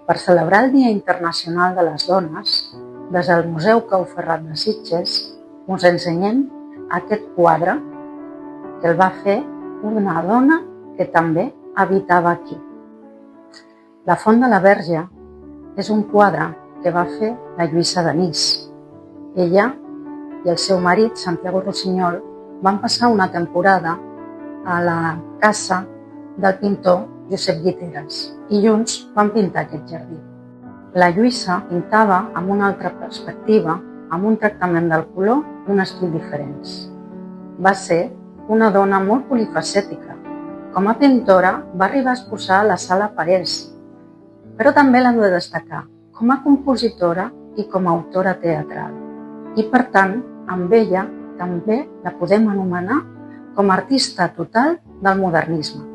Per celebrar el Dia Internacional de les Dones, des del Museu Cau Ferrat de Sitges us ensenyem aquest quadre que el va fer una dona que també habitava aquí. La Font de la Verge és un quadre que va fer la Lluïsa Denís. Ella i el seu marit, Santiago Rossinyol, van passar una temporada a la casa del pintor Josep Guiteras i junts van pintar aquest jardí. La Lluïsa pintava amb una altra perspectiva, amb un tractament del color i un estil diferents. Va ser una dona molt polifacètica. Com a pintora va arribar a exposar a la Sala Parés, però també l'hem de destacar com a compositora i com a autora teatral. I per tant, amb ella també la podem anomenar com a artista total del modernisme.